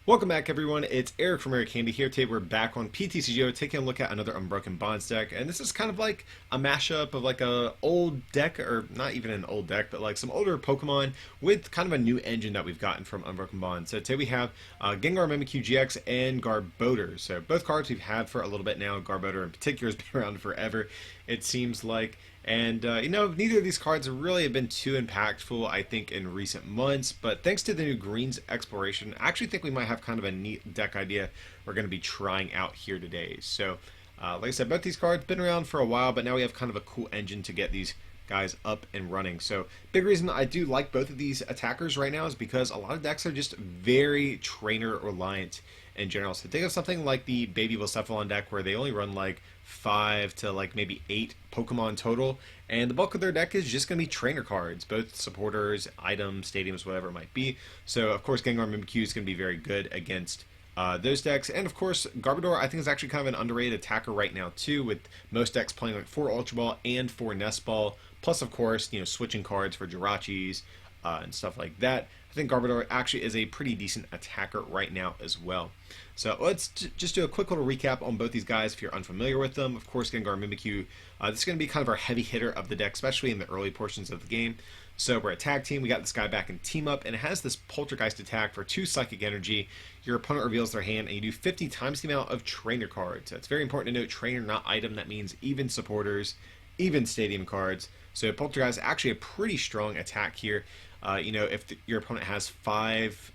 Welcome back, everyone. It's Eric from Eric Candy here. Today we're back on PTCGO taking a look at another Unbroken Bonds deck, and this is kind of like a mashup of like a old deck, or not even an old deck, but like some older Pokemon with kind of a new engine that we've gotten from Unbroken Bonds. So today we have Gengar Mimikyu GX and Garbodor. So both cards we've had for a little bit now. Garbodor in particular has been around forever, it seems like. And, neither of these cards really have been too impactful, I think, in recent months. But thanks to the new Greens exploration, I actually think we might have kind of a neat deck idea we're going to be trying out here today. So, like I said, both these cards been around for a while, but now we have kind of a cool engine to get these guys up and running. So, big reason I do like both of these attackers right now is because a lot of decks are just very trainer reliant in general. So think of something like the Baby Blacephalon deck where they only run like 5 to like maybe 8 Pokemon total, and the bulk of their deck is just going to be trainer cards, both supporters, items, stadiums, whatever it might be. So of course Gengar Mimikyu is going to be very good against those decks, and of course Garbodor I think is actually kind of an underrated attacker right now too, with most decks playing like 4 Ultra Ball and 4 Nest Ball, plus of course switching cards for Jirachis and stuff like that. I think Garbodor actually is a pretty decent attacker right now as well. So let's just do a quick little recap on both these guys if you're unfamiliar with them. Of course, Gengar Mimikyu, this is going to be kind of our heavy hitter of the deck, especially in the early portions of the game. So we're a tag team, we got this guy back in Team Up, and it has this Poltergeist attack for 2 Psychic Energy. Your opponent reveals their hand, and you do 50 times the amount of trainer cards. So it's very important to note trainer, not item. That means even supporters, even stadium cards. So Poltergeist is actually a pretty strong attack here. If your opponent has 5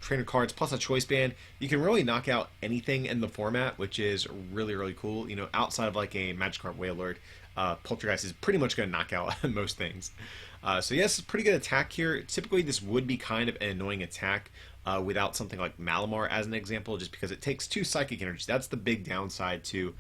trainer cards plus a choice band, you can really knock out anything in the format, which is really, really cool. Outside of like a Magikarp Wailord, Poltergeist is pretty much going to knock out most things. So yes, it's a pretty good attack here. Typically, this would be kind of an annoying attack without something like Malamar as an example, just because it takes 2 Psychic Energy. That's the big downside to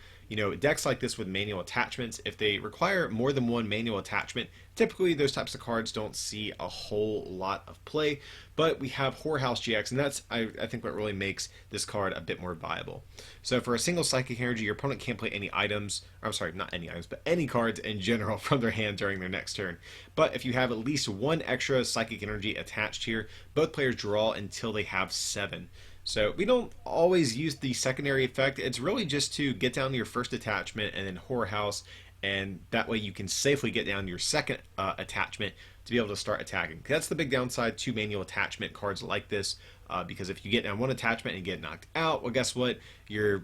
decks like this with manual attachments. If they require more than 1 manual attachment, typically those types of cards don't see a whole lot of play, but we have Whorehouse GX, and that's, I think, what really makes this card a bit more viable. So for a single Psychic Energy, your opponent can't play any items, or I'm sorry, not any items, but any cards in general from their hand during their next turn. But if you have at least 1 extra Psychic Energy attached here, both players draw until they have 7. So we don't always use the secondary effect. It's really just to get down to your first attachment and then Whorehouse, and that way you can safely get down to your second attachment to be able to start attacking. That's the big downside to manual attachment cards like this, because if you get down 1 attachment and get knocked out, well, guess what? You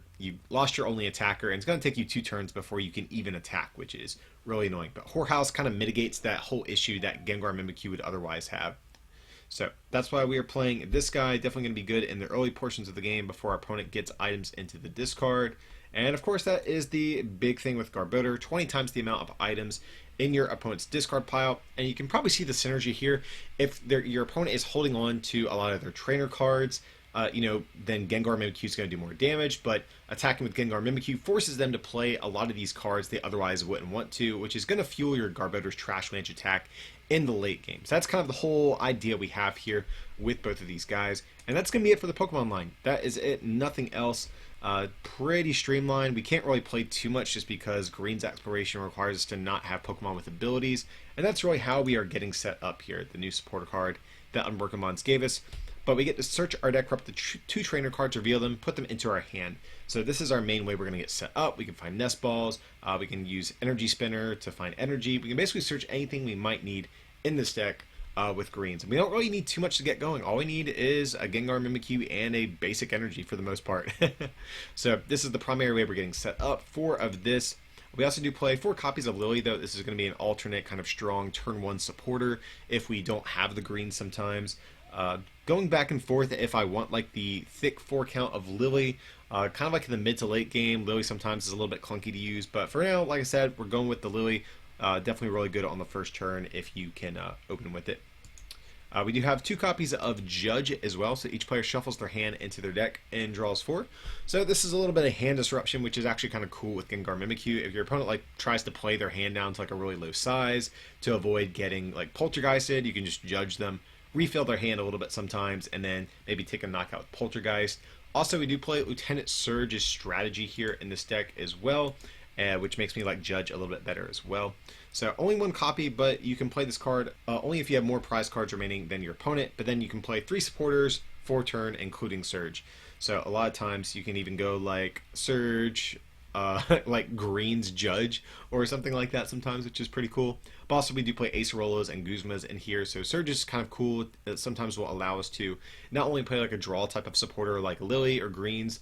lost your only attacker, and it's going to take you 2 turns before you can even attack, which is really annoying. But Whorehouse kind of mitigates that whole issue that Gengar Mimikyu would otherwise have. So that's why we are playing this guy. Definitely going to be good in the early portions of the game before our opponent gets items into the discard. And of course, that is the big thing with Garbodor: 20 times the amount of items in your opponent's discard pile. And you can probably see the synergy here. If your opponent is holding on to a lot of their trainer cards, then Gengar Mimikyu is going to do more damage, but attacking with Gengar Mimikyu forces them to play a lot of these cards they otherwise wouldn't want to, which is going to fuel your Garbodor's Trash Manage attack in the late game. So that's kind of the whole idea we have here with both of these guys, and that's going to be it for the Pokemon line. That is it, nothing else. Pretty streamlined. We can't really play too much just because Green's exploration requires us to not have Pokemon with abilities, and that's really how we are getting set up here, the new supporter card that Unbroken Bonds gave us. But we get to search our deck for up to 2 trainer cards, reveal them, put them into our hand. So this is our main way we're going to get set up. We can find Nest Balls, we can use Energy Spinner to find energy. We can basically search anything we might need in this deck with greens. And we don't really need too much to get going. All we need is a Gengar Mimikyu and a basic energy for the most part. So this is the primary way we're getting set up. 4 of this. We also do play 4 copies of Lily, though. This is going to be an alternate kind of strong turn 1 supporter if we don't have the green sometimes. Going back and forth if I want like the thick 4 count of Lily, kind of like in the mid to late game. Lily sometimes is a little bit clunky to use, but for now, like I said, we're going with the Lily. Definitely really good on the first turn if you can open with it. We do have 2 copies of Judge as well, so each player shuffles their hand into their deck and draws 4. So this is a little bit of hand disruption, which is actually kind of cool with Gengar Mimikyu. If your opponent like tries to play their hand down to like a really low size to avoid getting like poltergeisted, you can just judge them, refill their hand a little bit sometimes, and then maybe take a knockout with Poltergeist. Also, we do play Lieutenant Surge's strategy here in this deck as well, which makes me like Judge a little bit better as well. So only 1 copy, but you can play this card only if you have more prize cards remaining than your opponent. But then you can play 3 supporters, 4-turn, including Surge. So a lot of times you can even go like Surge, like Green's Judge or something like that sometimes, which is pretty cool. But also we do play Acerolas and Guzmas in here, so Surge is kind of cool. It sometimes will allow us to not only play like a draw type of supporter like Lily or Greens,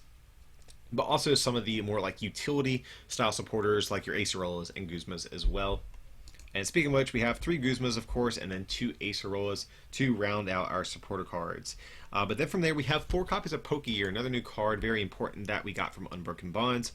but also some of the more like utility style supporters like your Acerolas and Guzmas as well. And speaking of which, we have 3 Guzmas, of course, and then 2 Acerolas to round out our supporter cards. But then from there, we have 4 copies of Pokegear, another new card, very important, that we got from Unbroken Bonds.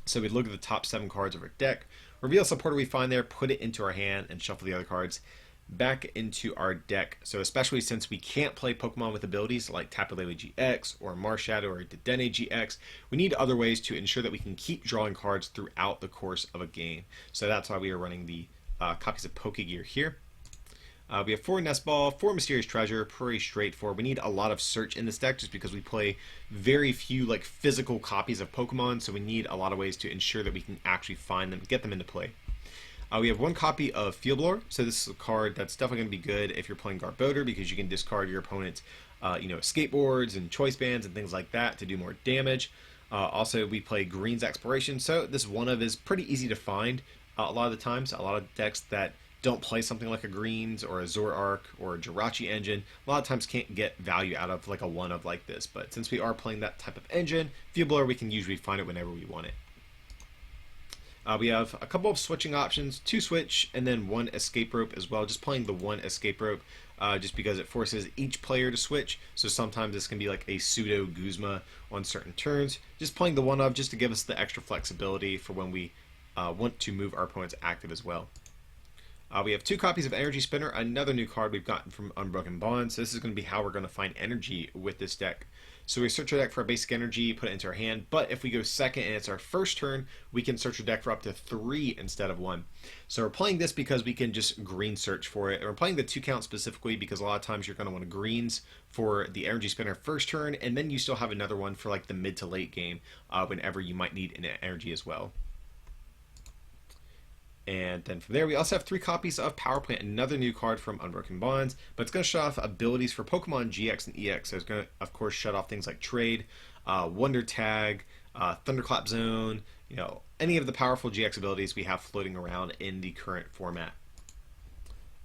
So we look at the top 7 cards of our deck, reveal a supporter we find there, put it into our hand, and shuffle the other cards back into our deck. So especially since we can't play Pokemon with abilities like Tapu Lele GX or Marshadow or Dedenne GX, we need other ways to ensure that we can keep drawing cards throughout the course of a game. So that's why we are running the copies of Pokegear here. We have 4 Nest Ball, 4 Mysterious Treasure, pretty straightforward. We need a lot of search in this deck just because we play very few like physical copies of Pokemon, so we need a lot of ways to ensure that we can actually find them, get them into play. We have 1 copy of Field Blower, so this is a card that's definitely going to be good if you're playing Garbodor because you can discard your opponent's skateboards and choice bands and things like that to do more damage. Also, we play Green's Exploration, so this one-of is pretty easy to find a lot of the times. A lot of decks that don't play something like a Greens or a Zoroark or a Jirachi engine, a lot of times can't get value out of like a one-of like this. But since we are playing that type of engine, Field Blower, we can usually find it whenever we want it. We have a couple of switching options, 2 switch, and then 1 escape rope as well. Just playing the 1 escape rope just because it forces each player to switch. So sometimes this can be like a pseudo Guzma on certain turns. Just playing the 1-of just to give us the extra flexibility for when we want to move our opponents active as well. We have 2 copies of Energy Spinner, another new card we've gotten from Unbroken Bonds. So this is going to be how we're going to find energy with this deck. So we search our deck for a basic energy, put it into our hand, but if we go second and it's our first turn, we can search our deck for up to 3 instead of 1. So we're playing this because we can just green search for it. And we're playing the 2 count specifically because a lot of times you're going to want to greens for the Energy Spinner first turn, and then you still have another one for like the mid to late game whenever you might need an energy as well. And then from there, we also have 3 copies of Power Plant, another new card from Unbroken Bonds, but it's going to shut off abilities for Pokemon GX and EX. So it's going to, of course, shut off things like Trade, Wonder Tag, Thunderclap Zone, any of the powerful GX abilities we have floating around in the current format.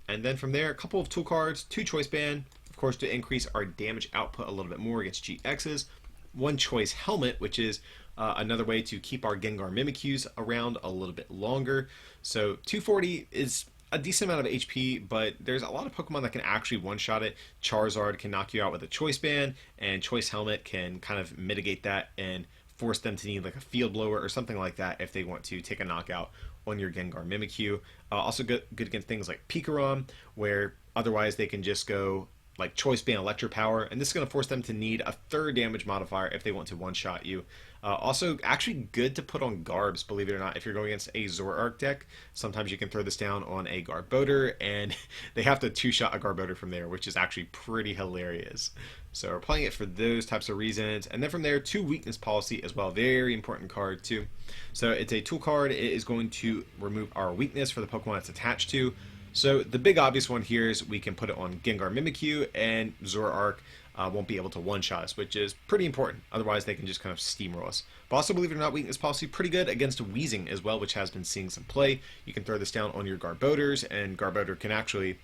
And then from there, a couple of tool cards, 2 Choice Band, of course, to increase our damage output a little bit more against GXs, 1 Choice Helmet, which is another way to keep our Gengar Mimikyus around a little bit longer. So 240 is a decent amount of HP, but there's a lot of Pokemon that can actually one-shot it. Charizard can knock you out with a Choice Band, and Choice Helmet can kind of mitigate that and force them to need like a Field Blower or something like that if they want to take a knockout on your Gengar Mimikyu. Also good against things like Pikarom, where otherwise they can just go like Choice Band Electro Power, and this is going to force them to need a 3rd damage modifier if they want to one-shot you. Also, actually good to put on Garbs, believe it or not. If you're going against a Zoroark deck, sometimes you can throw this down on a Garbodor, and they have to 2-shot a Garbodor from there, which is actually pretty hilarious. So we're playing it for those types of reasons. And then from there, 2 Weakness Policy as well. Very important card, too. So it's a tool card. It is going to remove our weakness for the Pokemon it's attached to. So the big obvious one here is we can put it on Gengar Mimikyu, and Zoroark won't be able to one-shot us, which is pretty important. Otherwise, they can just kind of steamroll us. But also, believe it or not, Weakness Policy pretty good against Weezing as well, which has been seeing some play. You can throw this down on your Garbodors, and Garbodor can actually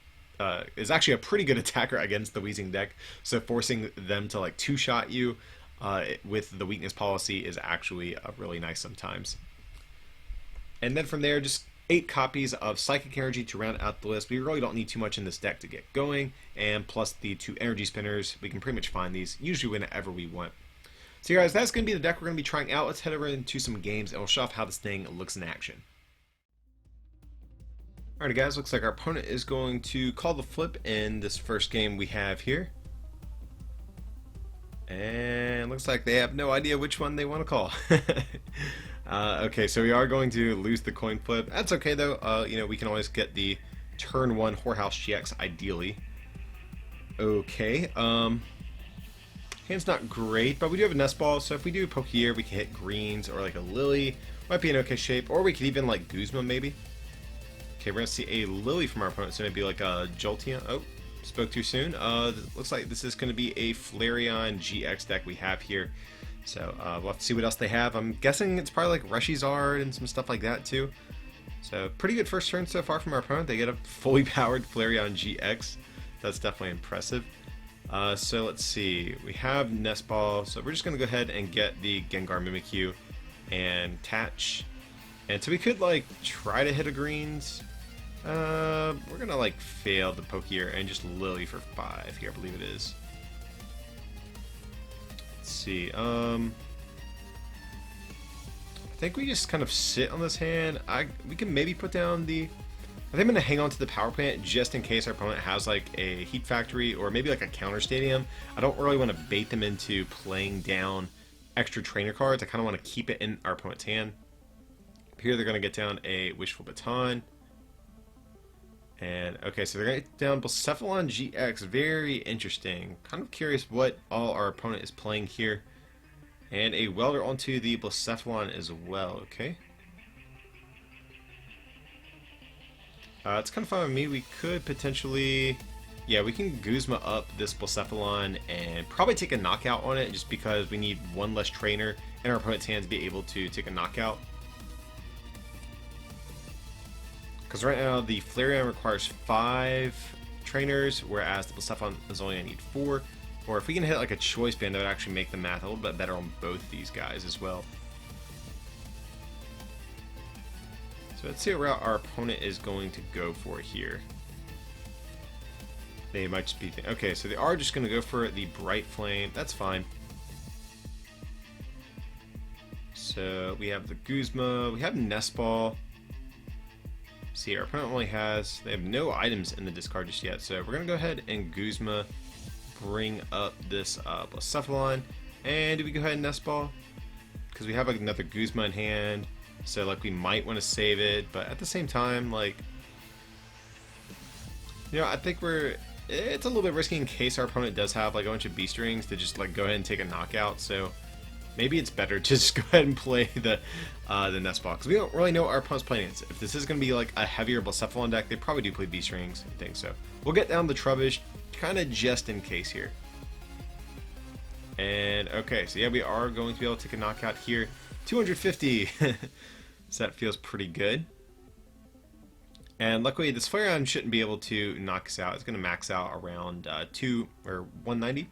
is actually a pretty good attacker against the Weezing deck. So forcing them to like 2-shot you with the Weakness Policy is actually really nice sometimes. And then from there, just 8 copies of Psychic Energy to round out the list. We really don't need too much in this deck to get going, and plus the 2 Energy Spinners, we can pretty much find these usually whenever we want. So guys, that's going to be the deck we're going to be trying out. Let's head over into some games, and we'll show off how this thing looks in action. Alright guys, looks like our opponent is going to call the flip in this first game we have here. And looks like they have no idea which one they want to call. Okay, so we are going to lose the coin flip. That's okay though. We can always get the turn 1 Whorehouse GX ideally. Okay, hand's not great, but we do have a Nest Ball, so if we do Pokegear, we can hit Greens or like a Lily. Might be an okay shape, or we could even like Guzma maybe. Okay, we're gonna see a Lily from our opponent, so maybe like a Jolteon. Oh, spoke too soon. Looks like this is going to be a Flareon GX deck we have here. So we'll have to see what else they have. I'm guessing it's probably like Reshizard and some stuff like that too. So pretty good first turn so far from our opponent. They get a fully powered Flareon GX. That's definitely impressive. So let's see. We have Nest Ball. So we're just going to go ahead and get the Gengar Mimikyu and attach. And so we could like try to hit a greens. We're going to like fail the poke here and just Lily for 5 here, I believe it is. Let's see. I think we just kind of sit on this hand. We can maybe put down the... I think I'm going to hang on to the power plant just in case our opponent has like a Heat Factory or maybe like a counter stadium. I don't really want to bait them into playing down extra trainer cards. I kind of want to keep it in our opponent's hand. Here they're going to get down a Wishful Baton. And okay, so they're going to get down Blacephalon GX. Very interesting. Kind of curious what all our opponent is playing here. And a Welder onto the Blacephalon as well. Okay. It's kind of fine with me. We could potentially... Yeah, we can Guzma up this Blacephalon and probably take a knockout on it just because we need one less trainer in our opponent's hand to be able to take a knockout. Because right now the Flareon requires 5 trainers, whereas the Blacephalon is only going to need 4. Or if we can hit like a choice band, that would actually make the math a little bit better on both these guys as well. So let's see what route our opponent is going to go for here. They might just be... Okay, so they are just going to go for the Bright Flame. That's fine. So we have the Guzma. We have Nest Ball. See, our opponent only has... They have no items in the discard just yet. So we're going to go ahead and Guzma, bring up this Blacephalon. And do we go ahead and Nest Ball? Because we have like another Guzma in hand. So like we might want to save it. But at the same time, like... You know, I think it's a little bit risky in case our opponent does have like a bunch of beast rings to just like go ahead and take a knockout. So maybe it's better to just go ahead and play the Nest Ball, because we don't really know what our opponent's playing. If this is going to be like a heavier Blacephalon deck, they probably do play beast rings and things. So we'll get down the Trubbish kind of just in case here. And okay, so yeah, we are going to be able to take a knockout here. 250. So that feels pretty good. And luckily, this Flareon shouldn't be able to knock us out. It's going to max out around 190.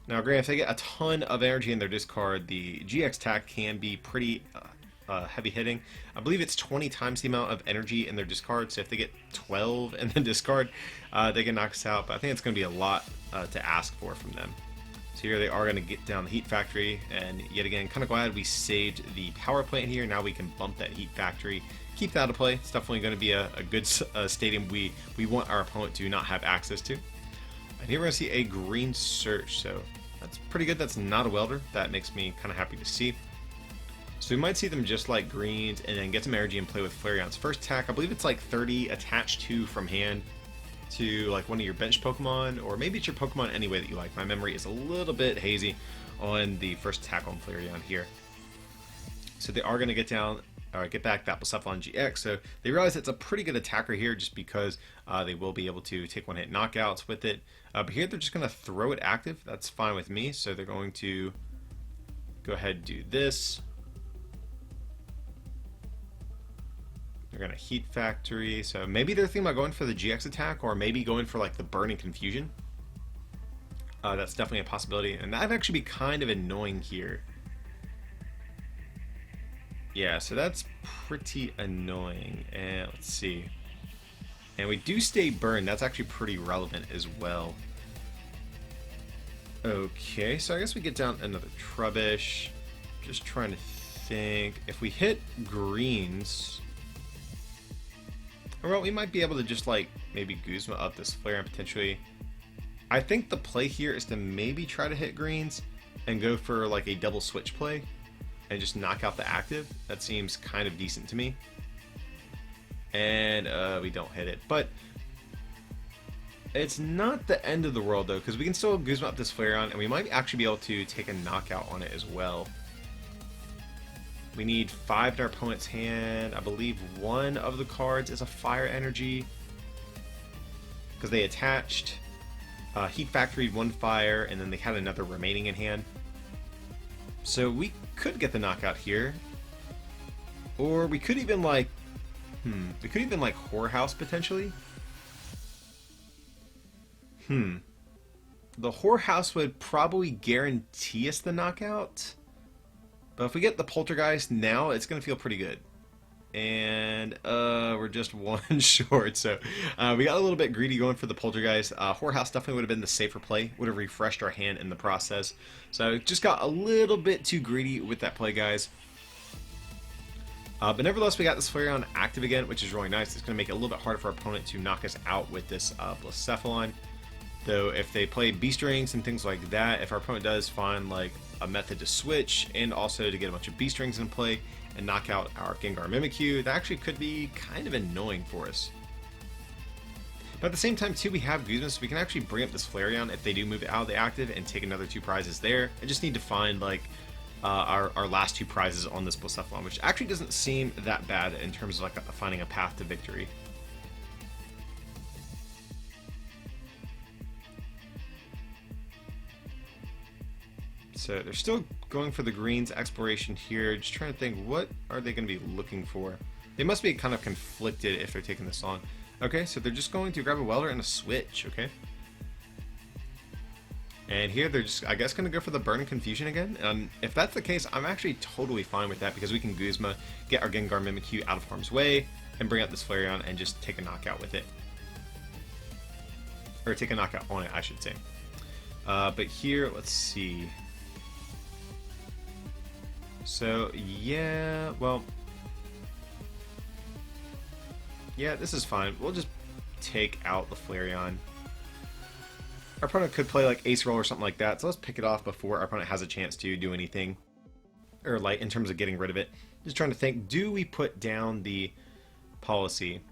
Now, granted, if they get a ton of energy in their discard, the GX attack can be pretty heavy hitting. I believe it's 20 times the amount of energy in their discard. So if they get 12 in the discard, they can knock us out. But I think it's going to be a lot to ask for from them. So here they are going to get down the Heat Factory. And yet again, kind of glad we saved the power plant here. Now we can bump that Heat Factory. Keep that out of play. It's definitely going to be a good stadium we want our opponent to not have access to. And here we're going to see a green search. So that's pretty good. That's not a welder. That makes me kind of happy to see. So we might see them just like greens and then get some energy and play with Flareon's first attack. I believe it's like 30 attached to from hand to like one of your bench Pokemon, or maybe it's your Pokemon any way that you like. My memory is a little bit hazy on the first attack on Flareon here. So they are going to get down... get back that Blacephalon GX. So they realize it's a pretty good attacker here just because they will be able to take one-hit knockouts with it. But here they're just going to throw it active. That's fine with me. So they're going to go ahead and do this. They're going to Heat Factory. So maybe they're thinking about going for the GX attack, or maybe going for like the Burning Confusion. That's definitely a possibility. And that'd actually be kind of annoying here. Yeah, so that's pretty annoying. And let's see. And we do stay burned. That's actually pretty relevant as well. Okay, so I guess we get down another Trubbish. Just trying to think. If we hit greens... Well, we might be able to just like maybe Guzma up this Flareon potentially. I think the play here is to maybe try to hit greens and go for like a double switch play and just knock out the active. That seems kind of decent to me. And we don't hit it. But it's not the end of the world though, because we can still Guzma up this Flareon and we might actually be able to take a knockout on it as well. We need 5 in our opponent's hand. I believe one of the cards is a fire energy. because they attached Heat Factory, one fire, and then they had another remaining in hand. So we could get the knockout here. Or we could even like, we could even like Whorehouse potentially. The Whorehouse would probably guarantee us the knockout. But if we get the Poltergeist now, it's going to feel pretty good. And we're just one short, so we got a little bit greedy going for the Poltergeist. Whorehouse definitely would have been the safer play, would have refreshed our hand in the process. So just got a little bit too greedy with that play, guys. But nevertheless, we got this Flareon active again, which is really nice. It's going to make it a little bit harder for our opponent to knock us out with this Blacephalon. Though if they play Beast Rings and things like that, if our opponent does find like a method to switch and also to get a bunch of Beast Rings in play and knock out our Gengar Mimikyu, that actually could be kind of annoying for us. But at the same time too, we have Guzma, so we can actually bring up this Flareon if they do move it out of the active and take another 2 prizes there. I just need to find like our last 2 prizes on this Blacephalon, which actually doesn't seem that bad in terms of like finding a path to victory. So they're still going for the greens exploration here. Just trying to think, what are they going to be looking for? They must be kind of conflicted if they're taking this on. Okay, so they're just going to grab a Welder and a switch, okay? And here they're just, I guess, going to go for the Burn and Confusion again. If that's the case, I'm actually totally fine with that because we can Guzma, get our Gengar Mimikyu out of harm's way, and bring out this Flareon and just take a knockout with it. Or take a knockout on it, I should say. But here, let's see. So, yeah, well, yeah, this is fine. We'll just take out the Flareon. Our opponent could play like Ace Roll or something like that, so let's pick it off before our opponent has a chance to do anything. Or like, in terms of getting rid of it. Just trying to think, do we put down the policy?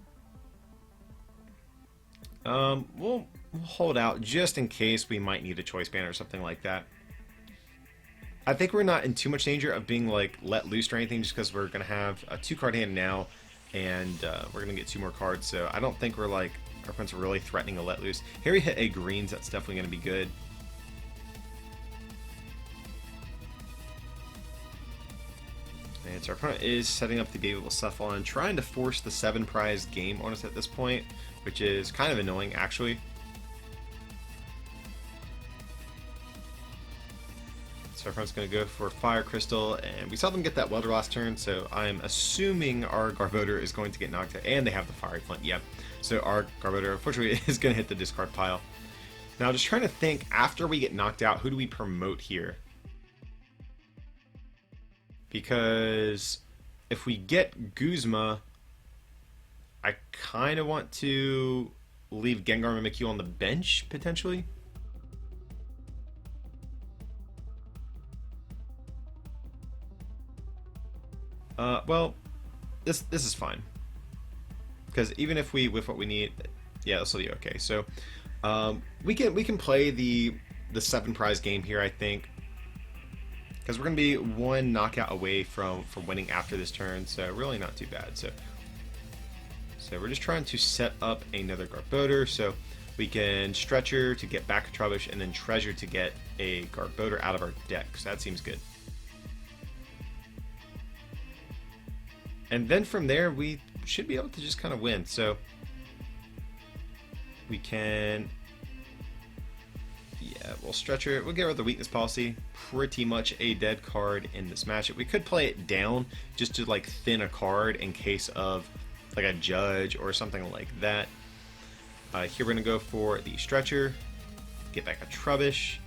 We'll hold out just in case we might need a Choice Band or something like that. I think we're not in too much danger of being like let loose or anything, just because we're going to have a 2-card hand now, and we're going to get 2 more cards, so I don't think we're like, our opponents are really threatening a let loose. Here we hit a greens, that's definitely going to be good. And so our opponent is setting up the Baby Blacephalon, trying to force the 7 prize game on us at this point, which is kind of annoying actually. So our opponent's going to go for Fire Crystal, and we saw them get that Welder last turn, so I'm assuming our Garbodor is going to get knocked out, and they have the Fiery Flint, yeah. So our Garbodor, unfortunately, is going to hit the discard pile. Now, just trying to think, after we get knocked out, who do we promote here? Because if we get Guzma, I kind of want to leave Gengar Mimikyu on the bench, potentially. Well, this is fine, because even if we with what we need, yeah, this will be okay. So we can play the 7 prize game here, I think, because we're gonna be 1 knockout away from winning after this turn. So really not too bad. So we're just trying to set up another Garbodor, so we can Stretcher to get back a Trubbish, and then Treasure to get a Garbodor out of our deck. So that seems good. And then from there, we should be able to just kind of win. So we can, yeah, we'll Stretcher. We'll get rid of the Weakness Policy. Pretty much a dead card in this matchup. We could play it down just to like thin a card in case of like a Judge or something like that. Here we're gonna go for the Stretcher. Get back a Trubbish.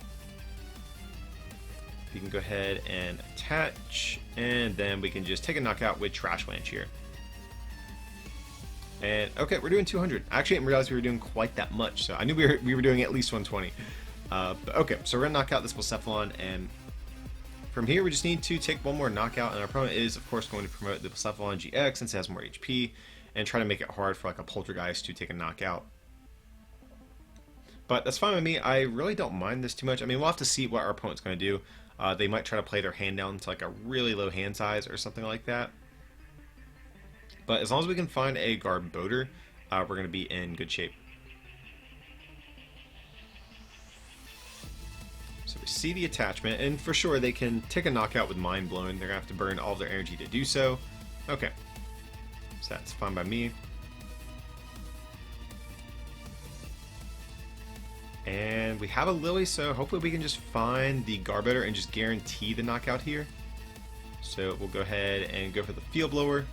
We can go ahead and attach, and then we can just take a knockout with Trash Lanch here. And okay, we're doing 200. Actually, I didn't realize we were doing quite that much, so I knew we were doing at least 120. But okay, so we're gonna knock out this Blacephalon, and from here we just need to take 1 more knockout, and our opponent is of course going to promote the Blacephalon GX since it has more HP, and try to make it hard for like a Poltergeist to take a knockout. But that's fine with me. I really don't mind this too much. I mean, we'll have to see what our opponent's going to do. They might try to play their hand down to like a really low hand size or something like that. But as long as we can find a Garbodor, we're going to be in good shape. So we see the attachment, and for sure they can take a knockout with Mind Blowing. They're going to have to burn all of their energy to do so. Okay. So that's fine by me. And we have a Lily, so hopefully we can just find the Garbodor and just guarantee the knockout here. So we'll go ahead and go for the Field Blower.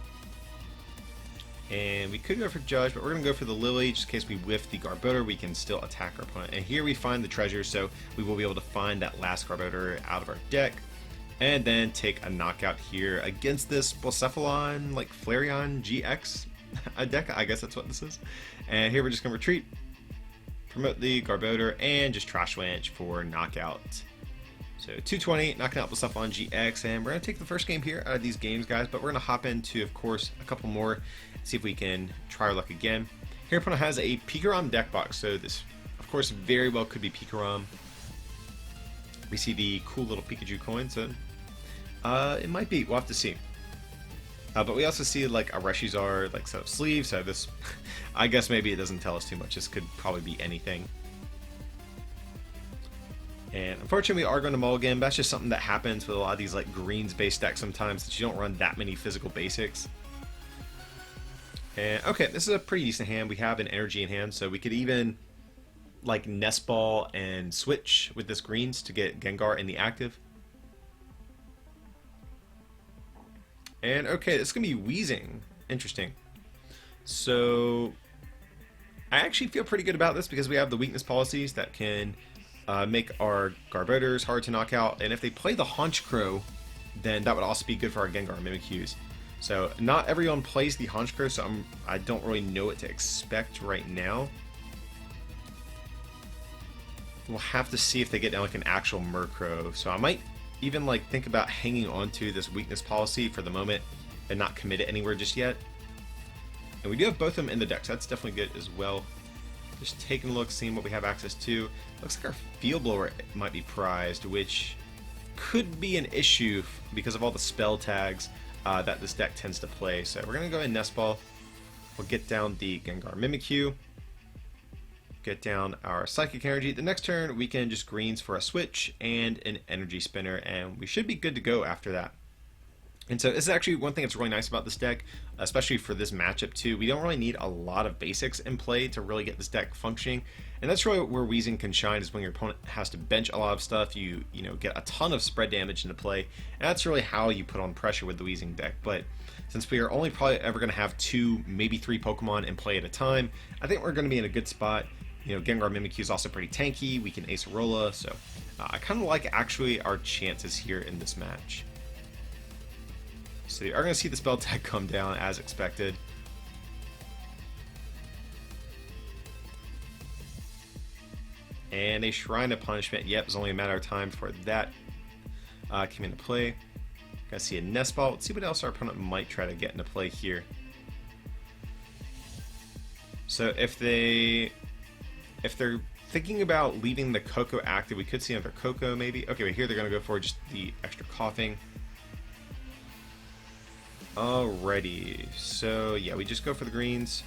And we could go for Judge, but we're going to go for the Lily. Just in case we whiff the Garbodor, we can still attack our opponent. And here we find the treasure, so we will be able to find that last Garbodor out of our deck. And then take a knockout here against this Blacephalon, like Flareon GX deck. I guess that's what this is. And here we're just going to retreat, promote the Garbodor, and just Trash Winch for knockout. So 220, knocking out Blacephalon GX, and we're going to take the first game here out of these games, guys, but we're going to hop into, of course, a couple more, see if we can try our luck again. Here, opponent has a Pikarom deck box, so this, of course, very well could be Pikarom. We see the cool little Pikachu coin, so it might be, we'll have to see. But we also see, like, a Reshizar, like, set of sleeves, so this, I guess maybe it doesn't tell us too much. This could probably be anything. And unfortunately, we are going to mulligan. That's just something that happens with a lot of these like greens-based decks sometimes, that you don't run that many physical basics. And okay, this is a pretty decent hand. We have an energy in hand, so we could even like Nest Ball and switch with this greens to get Gengar in the active. And okay, this is going to be Wheezing. Interesting. So I actually feel pretty good about this because we have the weakness policies that can make our Garbodors hard to knock out, and if they play the Honchkrow, then that would also be good for our Gengar Mimikyus. So not everyone plays the Honchkrow, so I don't really know what to expect right now. We'll have to see if they get down like an actual Murkrow. So I might even like think about hanging on to this weakness policy for the moment and not commit it anywhere just yet. And we do have both of them in the deck, so that's definitely good as well. Just taking a look, seeing what we have access to. Looks like our Field Blower might be prized, which could be an issue because of all the spell tags that this deck tends to play. So we're going to go ahead and Nest Ball. We'll get down the Gengar Mimikyu. Get down our Psychic Energy. The next turn, we can just greens for a switch and an Energy Spinner, and we should be good to go after that. And so this is actually one thing that's really nice about this deck, especially for this matchup too. We don't really need a lot of basics in play to really get this deck functioning. And that's really where Wheezing can shine, is when your opponent has to bench a lot of stuff, you know, get a ton of spread damage into play. And that's really how you put on pressure with the Wheezing deck. But since we are only probably ever going to have 2, maybe 3 Pokemon in play at a time, I think we're going to be in a good spot. You know, Gengar Mimikyu is also pretty tanky. We can Acerola, so I kind of like actually our chances here in this match. So you are going to see the spell tag come down as expected. And a Shrine of Punishment. Yep, it's only a matter of time before that came into play. Gonna see a Nest Ball. Let's see what else our opponent might try to get into play here. So if they're thinking about leaving the Koko active, we could see another Koko maybe. Okay, but here they're going to go for just the extra Coughing. Alrighty, so yeah, we just go for the greens.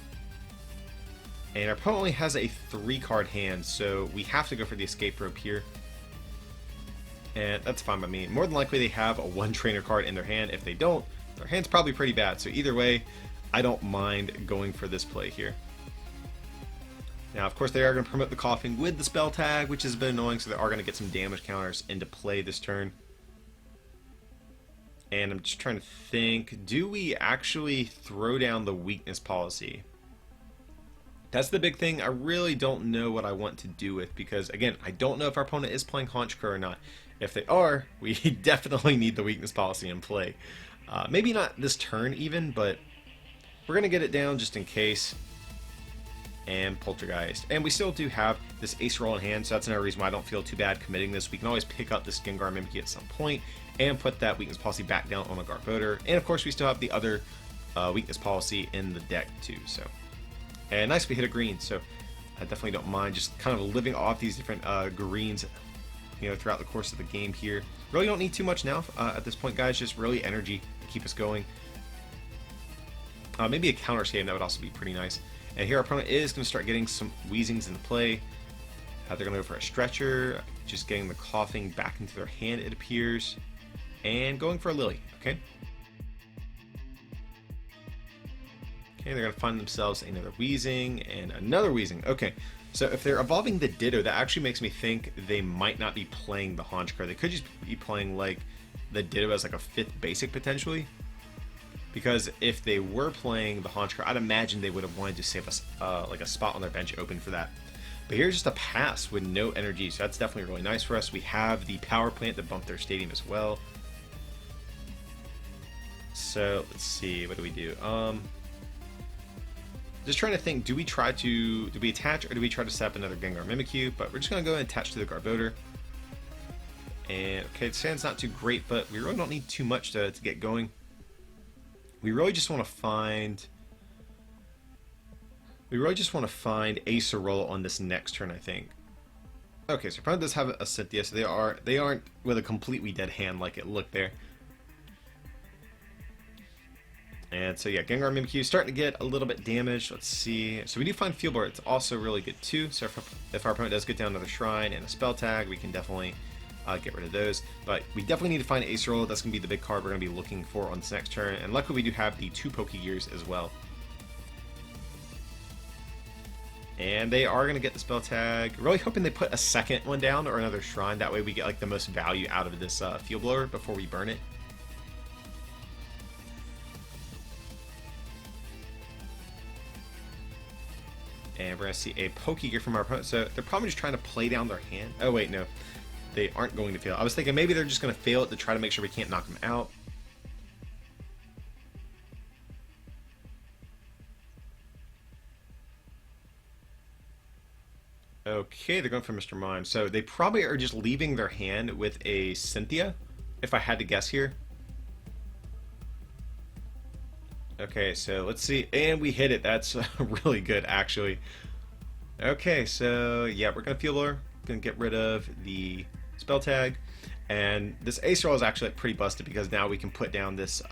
And our opponent only has a 3-card hand, so we have to go for the Escape Rope here. And that's fine by me. More than likely they have a 1-trainer card in their hand. If they don't, their hand's probably pretty bad. So either way, I don't mind going for this play here. Now, of course, they are going to promote the Coughing with the spell tag, which is a bit annoying, so they are going to get some damage counters into play this turn. And I'm just trying to think, do we actually throw down the weakness policy? That's the big thing. I really don't know what I want to do with, because, again, I don't know if our opponent is playing Honchkrow or not. If they are, we definitely need the weakness policy in play. Maybe not this turn even, but we're going to get it down just in case. And Poltergeist. And we still do have this Acerola in hand, so that's another reason why I don't feel too bad committing this. We can always pick up this Gengar Mimikyu at some point and put that weakness policy back down on a Garbodor. And of course we still have the other weakness policy in the deck too. So, and nice we hit a green, so I definitely don't mind just kind of living off these different greens, you know, throughout the course of the game here. Really don't need too much now at this point, guys. Just really energy to keep us going. Maybe a counter save, that would also be pretty nice. And here our opponent is going to start getting some Wheezings into play. They're going to go for a stretcher, just getting the coughing back into their hand, it appears. And going for a Lily, okay? Okay, they're going to find themselves another Wheezing and another Wheezing. Okay, so if they're evolving the Ditto, that actually makes me think they might not be playing the Haunch card. They could just be playing like the Ditto as like a 5th basic potentially. Because if they were playing the Haunch card, I'd imagine they would have wanted to save us like a spot on their bench open for that. But here's just a pass with no energy, so that's definitely really nice for us. We have the power plant to bump their stadium as well. So let's see, what do we do? Just trying to think, do we attach or do we try to set up another Gengar Mimikyu? But we're just going to go and attach to the Garbodor. And okay, the stand's not too great, but we really don't need too much to get going. We really just want to find Acerola on this next turn, I think. Okay, so opponent does have a Cynthia, so they aren't with a completely dead hand like it looked there. And so yeah, Gengar Mimikyu starting to get a little bit damaged. Let's see. So we do find Field Blower. It's also really good too. So if our opponent does get down another Shrine and a Spell Tag, we can definitely get rid of those. But we definitely need to find Acerola. That's going to be the big card we're going to be looking for on this next turn. And luckily we do have the 2 Pokegears as well. And they are going to get the Spell Tag. Really hoping they put a second one down or another Shrine. That way we get like the most value out of this Field Blower before we burn it. And we're going to see a Pokegear from our opponent. So they're probably just trying to play down their hand. Oh, wait, no. They aren't going to fail. I was thinking maybe they're just going to fail it to try to make sure we can't knock them out. Okay, they're going for Mr. Mime. So they probably are just leaving their hand with a Cynthia, if I had to guess here. Okay, so let's see. And we hit it. That's really good, actually. Okay, so yeah, we're going to Field Blower. Going to get rid of the Spell Tag. And this Acerola is actually pretty busted because now we can put down this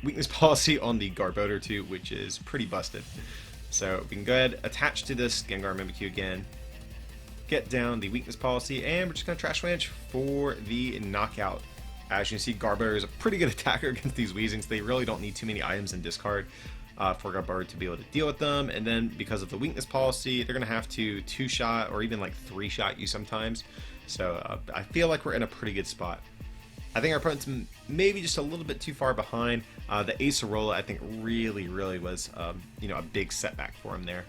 weakness policy on the Garbodor too, which is pretty busted. So we can go ahead, attach to this Gengar Mimikyu again. Get down the weakness policy, and we're just going to Trash Ranch for the knockout. As you can see, Garbodor is a pretty good attacker against these Weezings. They really don't need too many items in discard for Garbodor to be able to deal with them. And then because of the weakness policy, they're going to have to 2-shot or even like 3-shot you sometimes. So I feel like we're in a pretty good spot. I think our opponent's maybe just a little bit too far behind. The Acerola, I think, really was a big setback for him there.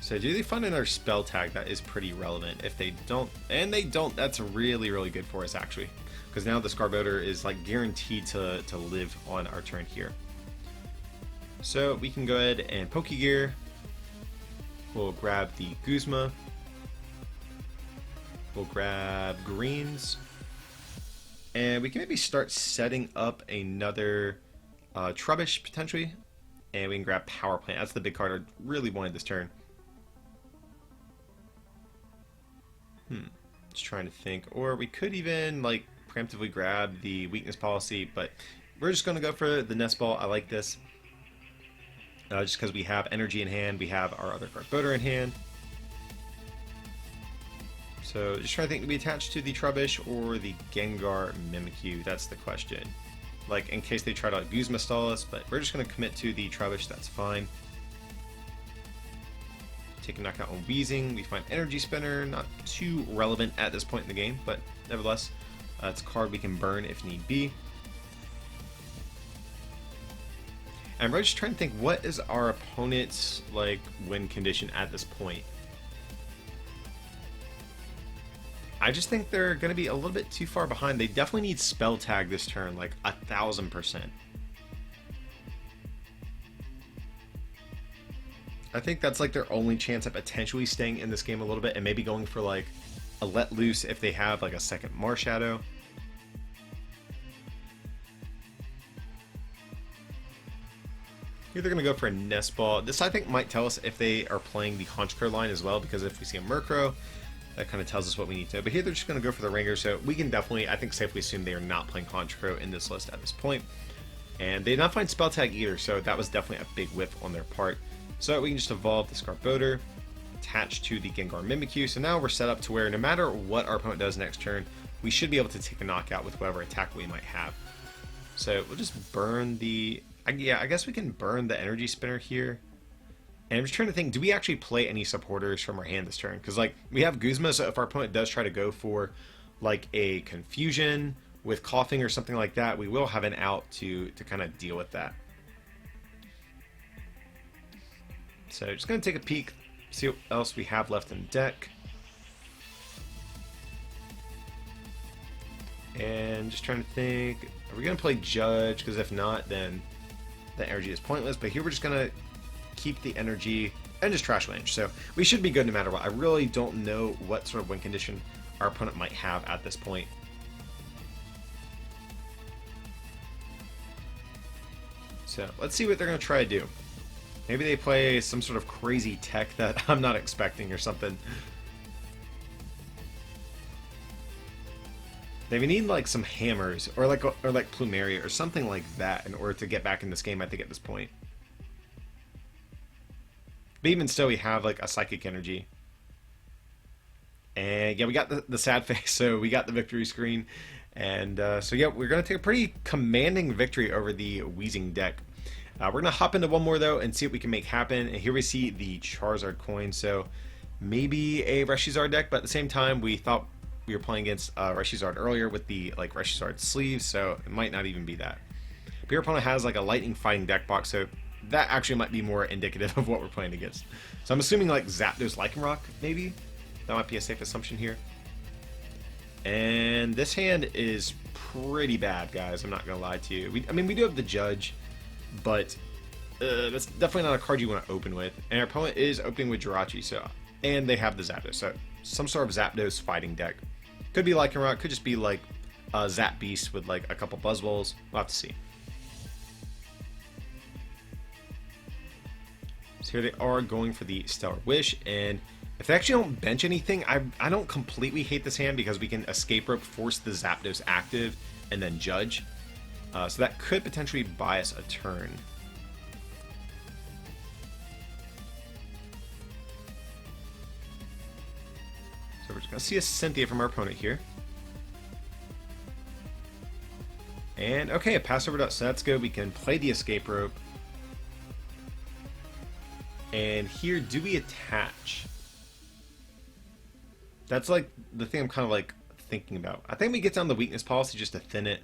So do they find another Spell Tag? That is pretty relevant. If they don't, and they don't, that's really good for us actually. Because now this Garbodor is like guaranteed to live on our turn here. So we can go ahead and Pokegear. We'll grab the Guzma. We'll grab Greens. And we can maybe start setting up another Trubbish potentially. And we can grab Power Plant. That's the big card I really wanted this turn. Just trying to think. Or we could even like preemptively grab the weakness policy, but we're just going to go for the Nest Ball. I like this. Just because we have energy in hand, we have our other Garbodor in hand. So just trying to think, do we attach to the Trubbish or the Gengar Mimikyu? That's the question. Like in case they try to Guzma stall us, but we're just going to commit to the Trubbish. That's fine. Take a knockout on Weezing. We find Energy Spinner, not too relevant at this point in the game, but nevertheless, it's a card we can burn if need be. And we're just trying to think, what is our opponent's like win condition at this point? I just think they're going to be a little bit too far behind. They definitely need Spell Tag this turn, like 1000%. I think that's like their only chance at potentially staying in this game a little bit and maybe going for like a Let Loose if they have like a second Marshadow. Here they're going to go for a Nest Ball. This I think might tell us if they are playing the Honchkrow line as well, because if we see a Murkrow, that kind of tells us what we need to know. But here they're just going to go for the Ringer, so we can definitely, I think, safely assume they are not playing Honchkrow in this list at this point. And they did not find Spell Tag either, so that was definitely a big whiff on their part. So we can just evolve this Garbodor, attach to the Gengar Mimikyu. So now we're set up to where no matter what our opponent does next turn, we should be able to take a knockout with whatever attack we might have. So we'll just burn the... yeah, I guess we can burn the Energy Spinner here. And I'm just trying to think, do we actually play any supporters from our hand this turn? Because, like, we have Guzma, so if our opponent does try to go for, like, a Confusion with Coughing or something like that, we will have an out to kind of deal with that. So just going to take a peek, see what else we have left in deck. And just trying to think, are we going to play Judge? Because if not, then the energy is pointless. But here we're just going to keep the energy and just trash range. So we should be good no matter what. I really don't know what sort of win condition our opponent might have at this point. So let's see what they're going to try to do. Maybe they play some sort of crazy tech that I'm not expecting or something. They need like some hammers or like Plumeria or something like that in order to get back in this game, I think, at this point. But even still, we have like a Psychic Energy. And yeah, we got the sad face, so we got the victory screen. And so yeah, we're going to take a pretty commanding victory over the Wheezing deck. We're going to hop into one more though and see what we can make happen. And here we see the Charizard coin, so maybe a Reshizard deck, but at the same time we thought we were playing against Reshizard earlier with the like Reshizard sleeves, so it might not even be that. But your opponent has like a Lightning Fighting deck box, so that actually might be more indicative of what we're playing against. So I'm assuming like Zapdos Lycanroc, maybe? That might be a safe assumption here. And this hand is pretty bad, guys. I'm not going to lie to you. I mean, we do have the Judge, but that's definitely not a card you want to open with. And our opponent is opening with Jirachi, so, and they have the Zapdos. So some sort of Zapdos fighting deck. Could be Lycanroc, could just be like a Zap Beast with like a couple Buzzwoles. We'll have to see. So here they are going for the Stellar Wish, and if they actually don't bench anything, I don't completely hate this hand because we can Escape Rope, force the Zapdos active, and then Judge. So that could potentially buy us a turn. So we're just going to see a Cynthia from our opponent here. And okay, a pass over to, so that's good. We can play the Escape Rope. And here, do we attach? That's like the thing I'm kind of like thinking about. I think we get down the weakness policy just to thin it.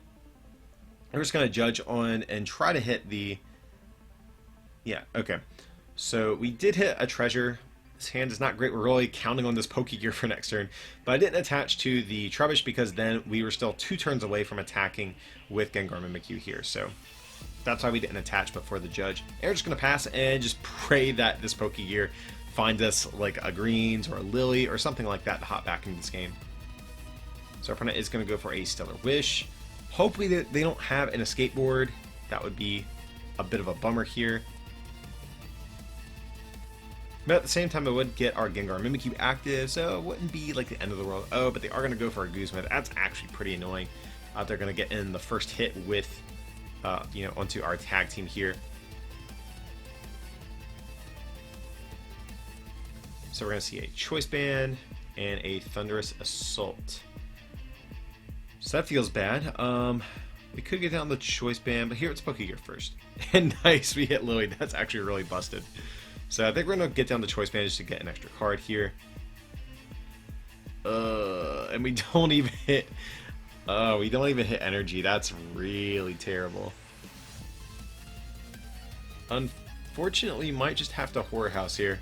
I'm just going to Judge on and try to hit the... Yeah, okay. So we did hit a treasure. This hand is not great. We're really counting on this Pokegear for next turn. But I didn't attach to the Trubbish because then we were still 2 turns away from attacking with Gengar Mimikyu here. So that's why we didn't attach before the Judge. And we're just going to pass and just pray that this Pokegear finds us like a Greens or a Lily or something like that to hop back into this game. So our opponent is going to go for a Stellar Wish. Hopefully they don't have an Escape Board. That would be a bit of a bummer here. But at the same time, it would get our Gengar Mimikyu active, so it wouldn't be like the end of the world. Oh, but they are going to go for a Guzma. That's actually pretty annoying. They're going to get in the first hit with, you know, onto our tag team here. So we're going to see a Choice Band and a Thunderous Assault. So that feels bad. We could get down the Choice Band, but here it's Pokegear first. And nice, we hit Lily. That's actually really busted. So I think we're going to get down the Choice Band just to get an extra card here. And we don't even hit... we don't even hit Energy. That's really terrible. Unfortunately, might just have to Horror House here.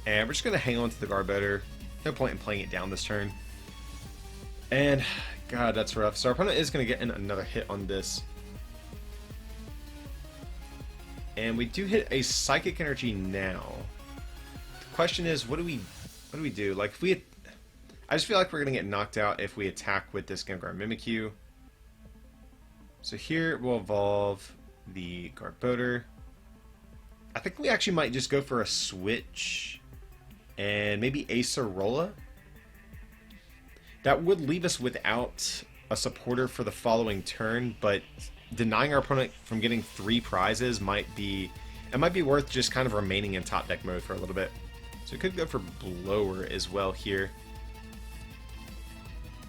And we're just going to hang on to the Garbodor. No point in playing it down this turn. And, God, that's rough. So our opponent is going to get in another hit on this. And we do hit a Psychic Energy now. The question is, what do we do? Like, if we... I just feel like we're going to get knocked out if we attack with this Gengar Mimikyu. So here we'll evolve the Garbodor. I think we actually might just go for a switch and maybe Acerola. That would leave us without a supporter for the following turn, but denying our opponent from getting 3 prizes might be worth just kind of remaining in top deck mode for a little bit. So we could go for blower as well here.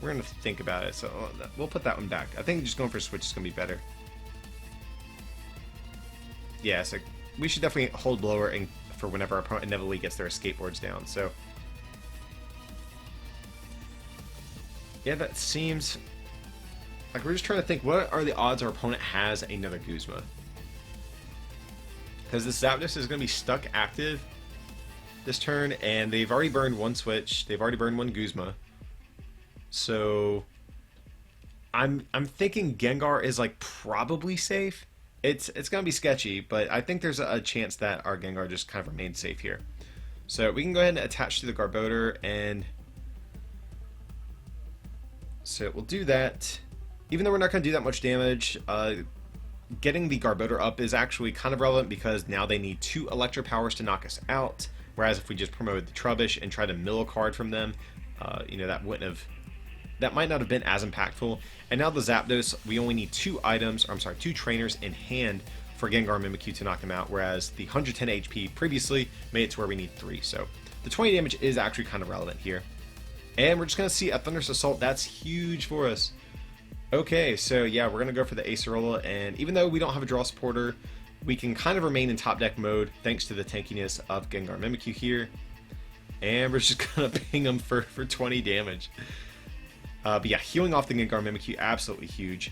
We're going to think about it, so we'll put that one back. I think just going for switch is going to be better. Yeah, so we should definitely hold blower and for whenever our opponent inevitably gets their escape boards down. So yeah, that seems like we're just trying to think, what are the odds our opponent has another Guzma? Because this Zapdos is going to be stuck active this turn, and they've already burned 1 switch. They've already burned 1 Guzma. So I'm thinking Gengar is like probably safe. It's going to be sketchy, but I think there's a chance that our Gengar just kind of remains safe here. So we can go ahead and attach to the Garbodor, and so we'll do that. Even though we're not going to do that much damage, getting the Garbodor up is actually kind of relevant because now they need 2 Electro Powers to knock us out. Whereas if we just promoted the Trubbish and try to mill a card from them, you know, that might not have been as impactful. And now the Zapdos, we only need 2 items, or I'm sorry, 2 trainers in hand for Gengar Mimikyu to knock him out, whereas the 110 HP previously made it to where we need 3. So the 20 damage is actually kind of relevant here. And we're just going to see a Thunderous Assault. That's huge for us. Okay, so yeah, we're going to go for the Acerola, and even though we don't have a draw supporter, we can kind of remain in top deck mode thanks to the tankiness of Gengar Mimikyu here. And we're just going to ping him for 20 damage. But yeah, healing off the Gengar Mimikyu, absolutely huge.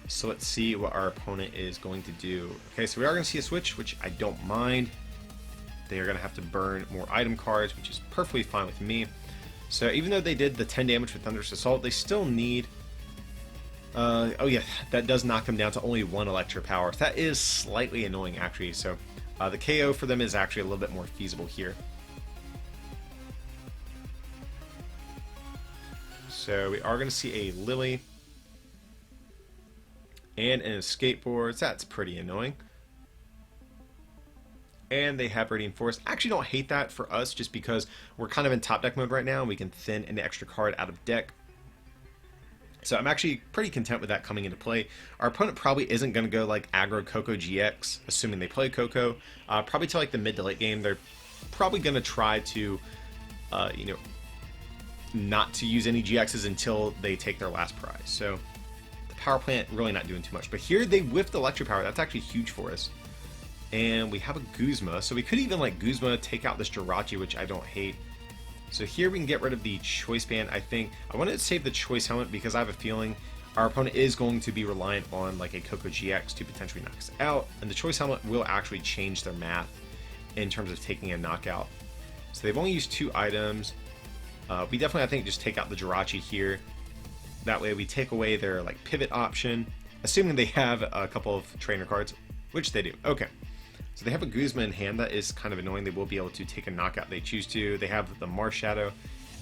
So let's see what our opponent is going to do. Okay, so we are going to see a switch, which I don't mind. They are going to have to burn more item cards, which is perfectly fine with me. So even though they did the 10 damage with Thunderous Assault, they still need... oh yeah, that does knock them down to only 1 Electro Power. That is slightly annoying, actually. So the KO for them is actually a little bit more feasible here. So we are going to see a Lily and an Escape Boards. That's pretty annoying. And they have Radiant Forest. I actually don't hate that for us just because we're kind of in top deck mode right now and we can thin an extra card out of deck. So I'm actually pretty content with that coming into play. Our opponent probably isn't going to go like aggro Coco GX, assuming they play Coco. Probably till like the mid to late game, they're probably going to try to, you know, not to use any GXs until they take their last prize. So the power plant really not doing too much. But here they whiffed Electro Power. That's actually huge for us. And we have a Guzma, so we could even like Guzma take out this Jirachi, which I don't hate. So here we can get rid of the Choice Band, I think. I wanted to save the Choice Helmet because I have a feeling our opponent is going to be reliant on like a Coco GX to potentially knock us out. And the Choice Helmet will actually change their math in terms of taking a knockout. So they've only used 2 items. We definitely, I think, just take out the Jirachi here. That way we take away their like pivot option, assuming they have a couple of trainer cards, which they do. Okay. So they have a Guzma in hand. That is kind of annoying. They will be able to take a knockout if they choose to. They have the Marshadow.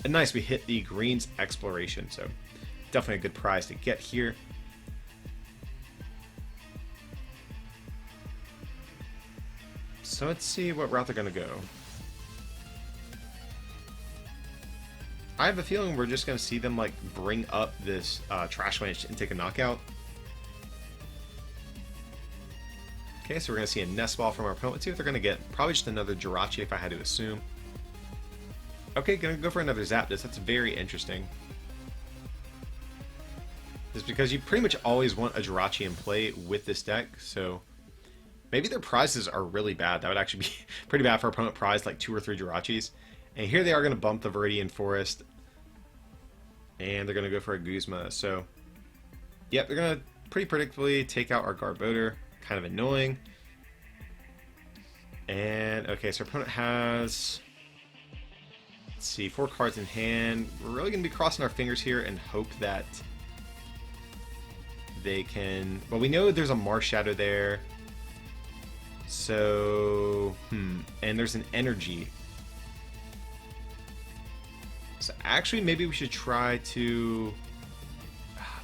And nice, we hit the Green's Exploration. So definitely a good prize to get here. So let's see what route they're going to go. I have a feeling we're just going to see them like bring up this Trash Lance and take a knockout. Okay, so we're going to see a Nest Ball from our opponent. Let's see what they're going to get. Probably just another Jirachi if I had to assume. Okay, going to go for another Zapdos. That's very interesting. It's because you pretty much always want a Jirachi in play with this deck, so maybe their prizes are really bad. That would actually be pretty bad for our opponent prize, like 2 or 3 Jirachis. And here they are going to bump the Viridian Forest. And they're going to go for a Guzma. So, yep, they're going to pretty predictably take out our Garbodor. Kind of annoying. And okay, so our opponent has, let's see, 4 cards in hand. We're really going to be crossing our fingers here and hope that they can, well, we know there's a Marshadow there. So, and there's an Energy. So actually maybe we should try to,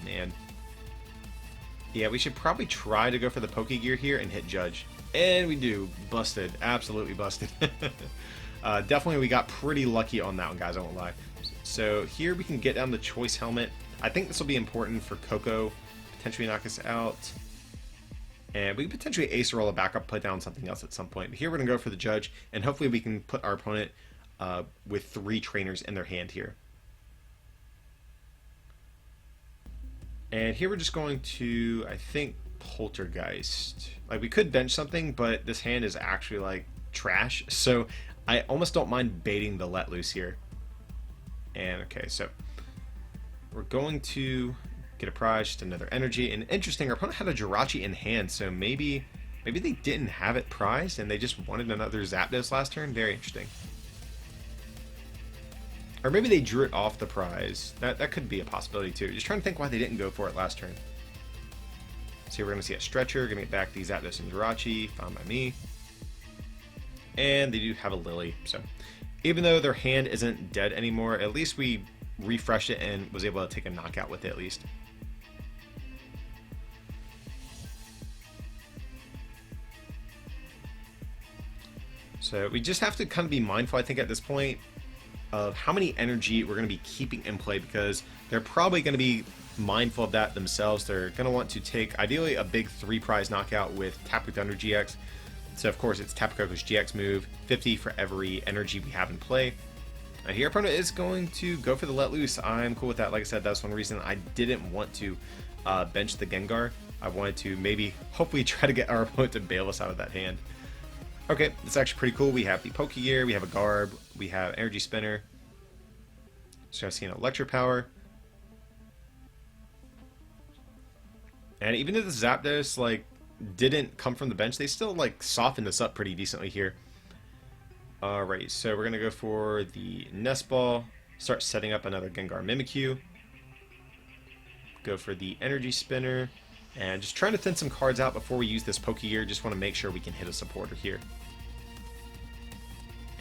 man. Yeah, we should probably try to go for the Pokegear here and hit Judge. And we do. Busted. Absolutely busted. Definitely we got pretty lucky on that one, guys. I won't lie. So here we can get down the Choice Helmet. I think this will be important for Coco, potentially knock us out. And we can potentially ace roll a backup, put down something else at some point. But here we're going to go for the Judge, and hopefully we can put our opponent with 3 trainers in their hand here. And here we're just going to, I think, Poltergeist. Like, we could bench something, but this hand is actually, like, trash. So I almost don't mind baiting the Let Loose here. And, okay, so we're going to get a prize, just another energy. And interesting, our opponent had a Jirachi in hand, so maybe they didn't have it prized, and they just wanted another Zapdos last turn. Very interesting. Or maybe they drew it off the prize. That could be a possibility too. Just trying to think why they didn't go for it last turn. So here we're going to see a Stretcher. Going to get back the Zapdos and Jirachi. Found by me. And they do have a Lily. So even though their hand isn't dead anymore, at least we refreshed it and was able to take a knockout with it at least. So we just have to kind of be mindful, I think, at this point, of how many energy we're going to be keeping in play, because they're probably going to be mindful of that themselves. They're going to want to take, ideally, a big 3-prize knockout with Tapu Thunder GX. So, of course, it's Tapu Koko's GX move, 50 for every energy we have in play. Here, opponent is going to go for the Let Loose. I'm cool with that. Like I said, that's one reason I didn't want to bench the Gengar. I wanted to maybe, hopefully, try to get our opponent to bail us out of that hand. Okay, it's actually pretty cool. We have the Pokegear, we have a Garb, we have Energy Spinner. So I see an Electro Power. And even if the Zapdos, like, didn't come from the bench, they still, like, softened this up pretty decently here. Alright, so we're going to go for the Nest Ball, start setting up another Gengar Mimikyu. Go for the Energy Spinner. And just trying to thin some cards out before we use this Pokegear. Just want to make sure we can hit a supporter here.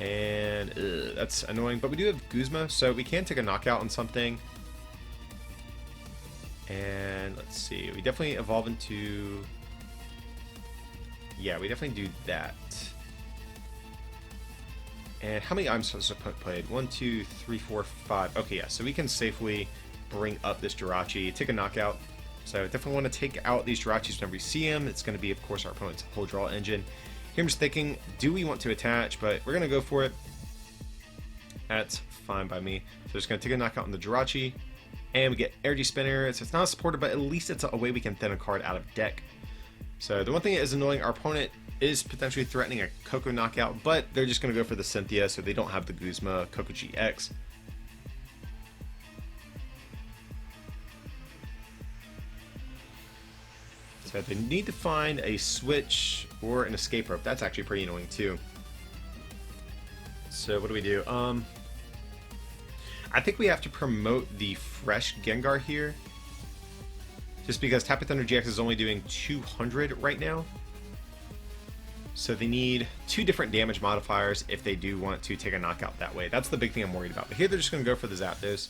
And that's annoying, but we do have Guzma, so we can take a knockout on something. And let's see, we definitely evolve into... Yeah, we definitely do that. And how many items supposed to played? 1, 2, 3, 4, 5. Okay, yeah, so we can safely bring up this Jirachi, take a knockout. So I definitely want to take out these Jirachis whenever we see them. It's going to be, of course, our opponent's whole draw engine. Here I'm just thinking, do we want to attach? But we're going to go for it. That's fine by me. So just going to take a knockout on the Jirachi. And we get Energy Spinner. So it's not supported, but at least it's a way we can thin a card out of deck. So the one thing that is annoying, our opponent is potentially threatening a Coco knockout, but they're just going to go for the Cynthia, so they don't have the Guzma Coco GX. So they need to find a switch or an escape rope. That's actually pretty annoying too. So what do we do? I think we have to promote the fresh Gengar here. Just because Tapu Thunder GX is only doing 200 right now. So they need 2 different damage modifiers if they do want to take a knockout that way. That's the big thing I'm worried about. But here they're just going to go for the Zapdos.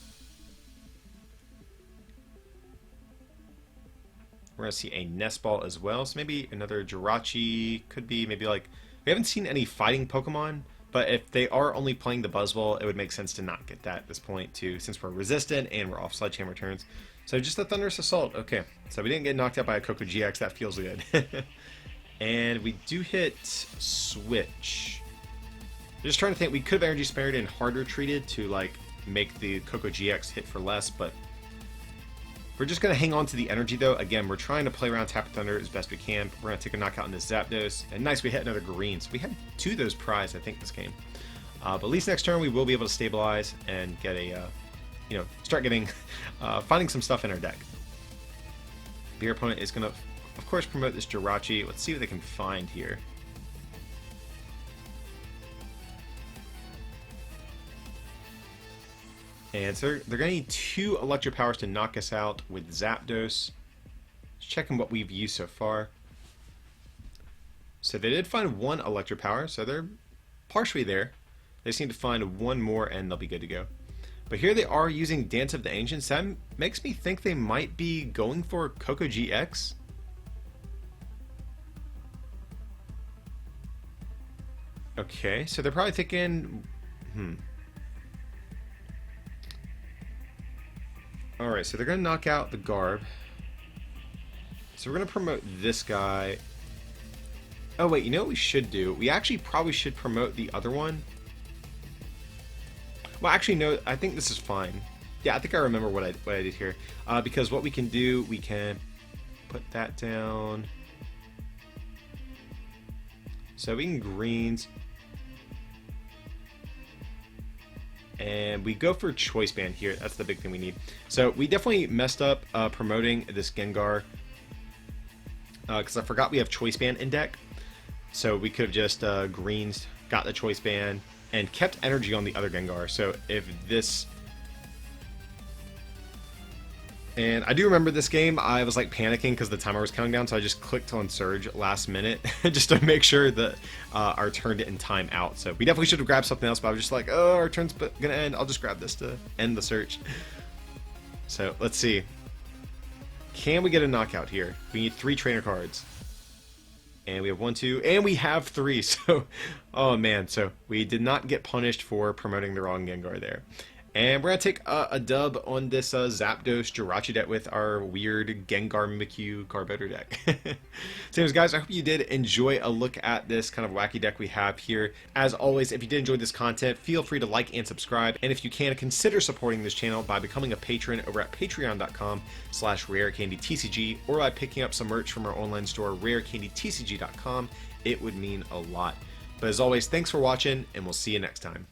We're going to see a Nest Ball as well. So maybe another Jirachi. Could be maybe like... We haven't seen any fighting Pokemon. But if they are only playing the Buzzball, it would make sense to not get that at this point too. Since we're resistant and we're off Sledgehammer turns. So just a Thunderous Assault. Okay. So we didn't get knocked out by a Coco GX. That feels good. And we do hit Switch. Just trying to think. We could have Energy Spared and harder treated to like make the Coco GX hit for less. But... we're just going to hang on to the energy, though. Again, we're trying to play around Tapu Thunder as best we can. We're going to take a knockout on this Zapdos. And nice, we hit another green. So we had 2 of those prized, I think, this game. But at least next turn, we will be able to stabilize and get a, you know, start getting, finding some stuff in our deck. Your opponent is going to, of course, promote this Jirachi. Let's see what they can find here. And so they're going to need 2 Electro Powers to knock us out with Zapdos. Just checking what we've used so far. So they did find 1 Electro Power, so they're partially there. They just need to find 1 more and they'll be good to go. But here they are using Dance of the Ancients. That makes me think they might be going for Coco GX. Okay, so they're probably thinking... Alright, so they're going to knock out the Garb. So we're going to promote this guy. Oh wait, you know what we should do? We actually probably should promote the other one. Well, actually, no, I think this is fine. Yeah, I think I remember what I did here. Because what we can do, we can put that down. So we can greens. And we go for Choice Band here. That's the big thing we need. So we definitely messed up promoting this Gengar. Because I forgot we have Choice Band in deck. So we could have just greens, got the Choice Band, and kept energy on the other Gengar. So if this... And I do remember this game, I was like panicking because the timer was counting down, so I just clicked on Surge last minute just to make sure that our turn didn't time out. So we definitely should have grabbed something else, but I was just like, oh, our turn's gonna end. I'll just grab this to end the search. So let's see. Can we get a knockout here? We need 3 trainer cards. And we have 1, 2, and we have 3. So, oh man, so we did not get punished for promoting the wrong Gengar there. And we're going to take a dub on this Zapdos Jirachi deck with our weird Gengar Mimikyu Garbodor deck. So anyways, guys, I hope you did enjoy a look at this kind of wacky deck we have here. As always, if you did enjoy this content, feel free to like and subscribe. And if you can, consider supporting this channel by becoming a patron over at patreon.com/rarecandytcg or by picking up some merch from our online store, rarecandytcg.com. It would mean a lot. But as always, thanks for watching, and we'll see you next time.